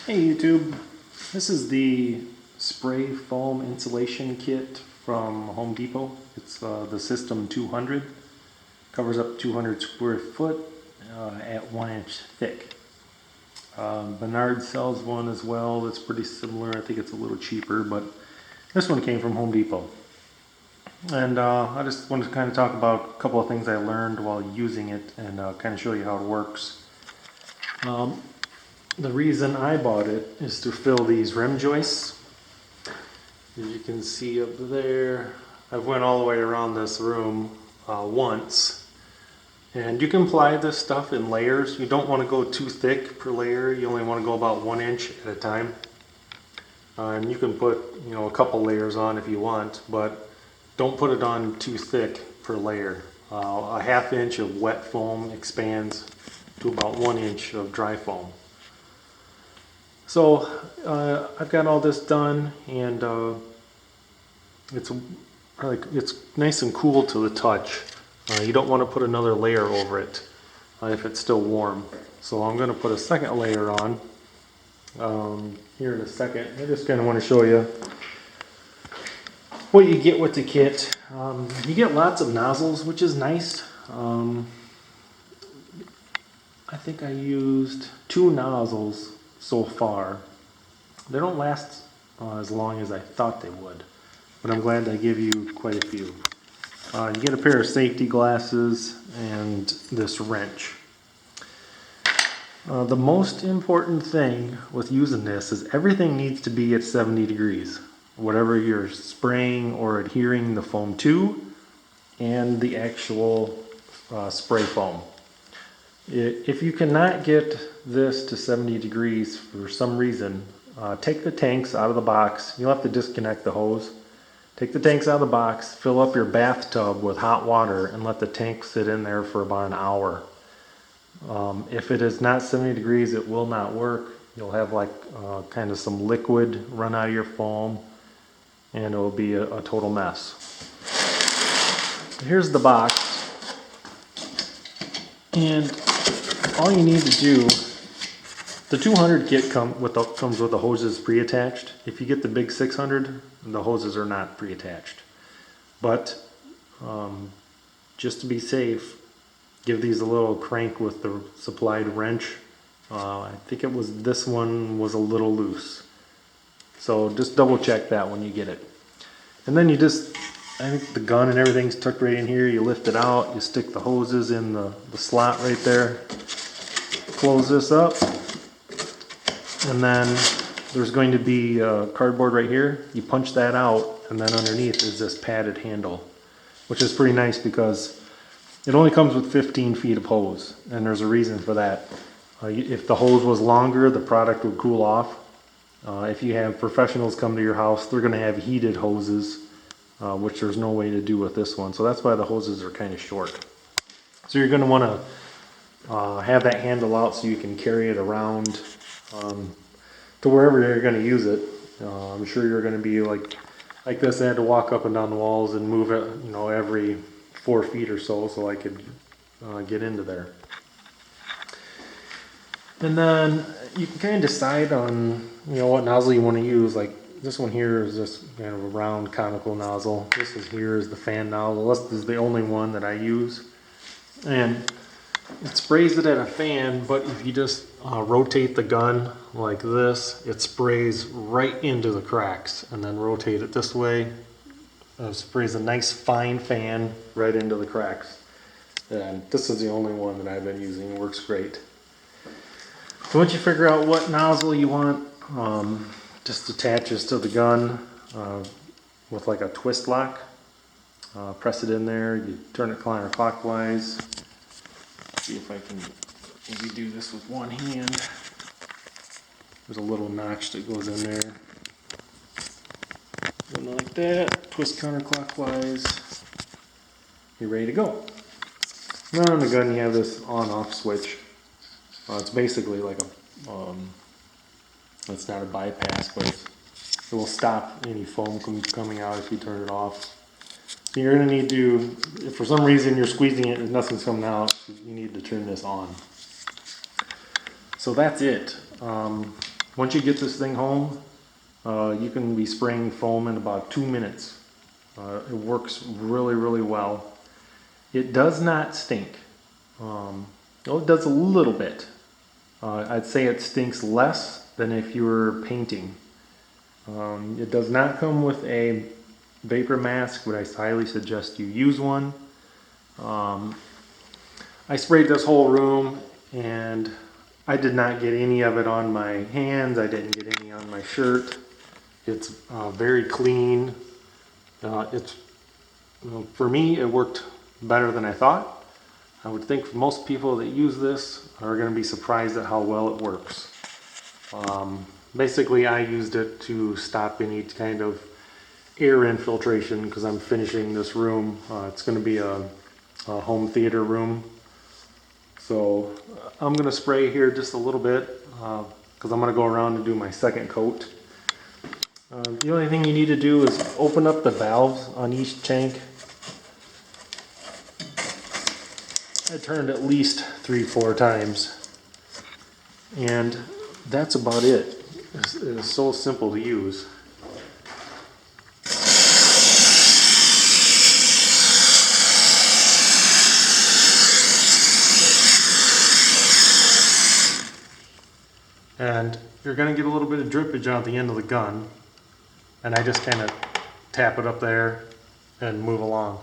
Hey YouTube, this is the spray foam insulation kit from Home Depot. It's the System 200. Covers up 200 square foot at 1 inch thick. Menards sells one as well that's pretty similar. I think it's a little cheaper, but this one came from Home Depot. And I just wanted to kind of talk about a couple of things I learned while using it and kind of show you how it works. The reason I bought it is to fill these rim joists. As you can see up there, I've went all the way around this room once. And you can apply this stuff in layers. You don't want to go too thick per layer. You only want to go about 1 inch at a time. And you can put, a couple layers on if you want, but don't put it on too thick per layer. A ½ inch of wet foam expands to about 1 inch of dry foam. So I've got all this done, and it's nice and cool to the touch. You don't want to put another layer over it if it's still warm. So I'm going to put a second layer on here in a second. I just kind of want to show you what you get with the kit. You get lots of nozzles, which is nice. I think I used 2 nozzles so far. They don't last as long as I thought they would, but I'm glad I give you quite a few. You get a pair of safety glasses and this wrench. The most important thing with using this is everything needs to be at 70 degrees. Whatever you're spraying or adhering the foam to, and the actual spray foam. If you cannot get this to 70 degrees for some reason, take the tanks out of the box. You'll have to disconnect the hose. Take the tanks out of the box, fill up your bathtub with hot water, and let the tank sit in there for about an hour. If it is not 70 degrees, it will not work. You'll have kind of some liquid run out of your foam, and it will be a total mess. Here's the box. And all you need to do, the 200 kit comes with the hoses pre-attached. If you get the big 600, the hoses are not pre-attached. But just to be safe, give these a little crank with the supplied wrench. I think this one was a little loose. So just double check that when you get it. And then I think the gun and everything's tucked right in here. You lift it out, you stick the hoses in the slot right there. Close this up, and then there's going to be cardboard right here. You punch that out, and then underneath is this padded handle, which is pretty nice because it only comes with 15 feet of hose, and there's a reason for that. If the hose was longer, the product would cool off. If you have professionals come to your house, they're going to have heated hoses, which there's no way to do with this one. So that's why the hoses are kind of short. So you're going to want to have that handle out so you can carry it around to wherever you're going to use it. I'm sure you're going to be like this. I had to walk up and down the walls and move it, every 4 feet or so I could get into there. And then you can kind of decide on what nozzle you want to use. Like this one here is just kind of a round conical nozzle. This here is the fan nozzle. This is the only one that I use, and it sprays it at a fan, but if you just rotate the gun like this, it sprays right into the cracks, and then rotate it this way, it sprays a nice fine fan right into the cracks. And this is the only one that I've been using. It works great. So once you figure out what nozzle you want, just attaches to the gun with like a twist lock. Press it in there, you turn it counterclockwise. See if I can maybe do this with one hand. There's a little notch that goes in there. Going like that, twist counterclockwise. You're ready to go. Now on the gun you have this on-off switch. It's basically like it's not a bypass, but it will stop any foam coming out if you turn it off. So you're going to need to, if for some reason you're squeezing it and nothing's coming out, you need to turn this on. So that's it. Once you get this thing home, you can be spraying foam in about 2 minutes. It works really, really well. It does not stink. Well, it does a little bit. I'd say it stinks less than if you were painting. It does not come with a vapor mask, but I highly suggest you use one. I sprayed this whole room and I did not get any of it on my hands. I didn't get any on my shirt. It's very clean. For me, it worked better than I thought. I would think most people that use this are going to be surprised at how well it works. Basically, I used it to stop any kind of air infiltration because I'm finishing this room. It's going to be a home theater room. So I'm going to spray here just a little bit because I'm going to go around and do my second coat. The only thing you need to do is open up the valves on each tank. I turned at least 3-4 times. And that's about it. It's so simple to use. And you're going to get a little bit of drippage out the end of the gun. And I just kind of tap it up there and move along.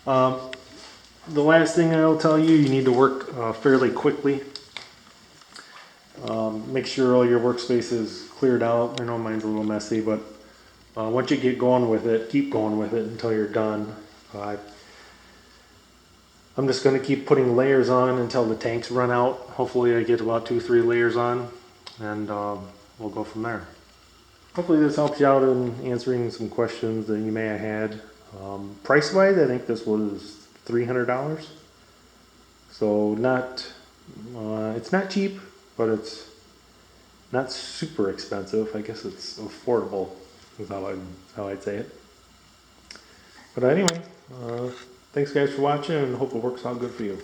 The last thing I'll tell you, you need to work fairly quickly. Make sure all your workspace is cleared out. I know mine's a little messy, but once you get going with it, keep going with it until you're done. I'm just going to keep putting layers on until the tanks run out. Hopefully I get about 2-3 layers on, and we'll go from there. Hopefully this helps you out in answering some questions that you may have had. Price-wise, I think this was $300. So it's not cheap, but it's not super expensive. I guess it's affordable is how I'd say it. But anyway, thanks guys for watching, and hope it works out good for you.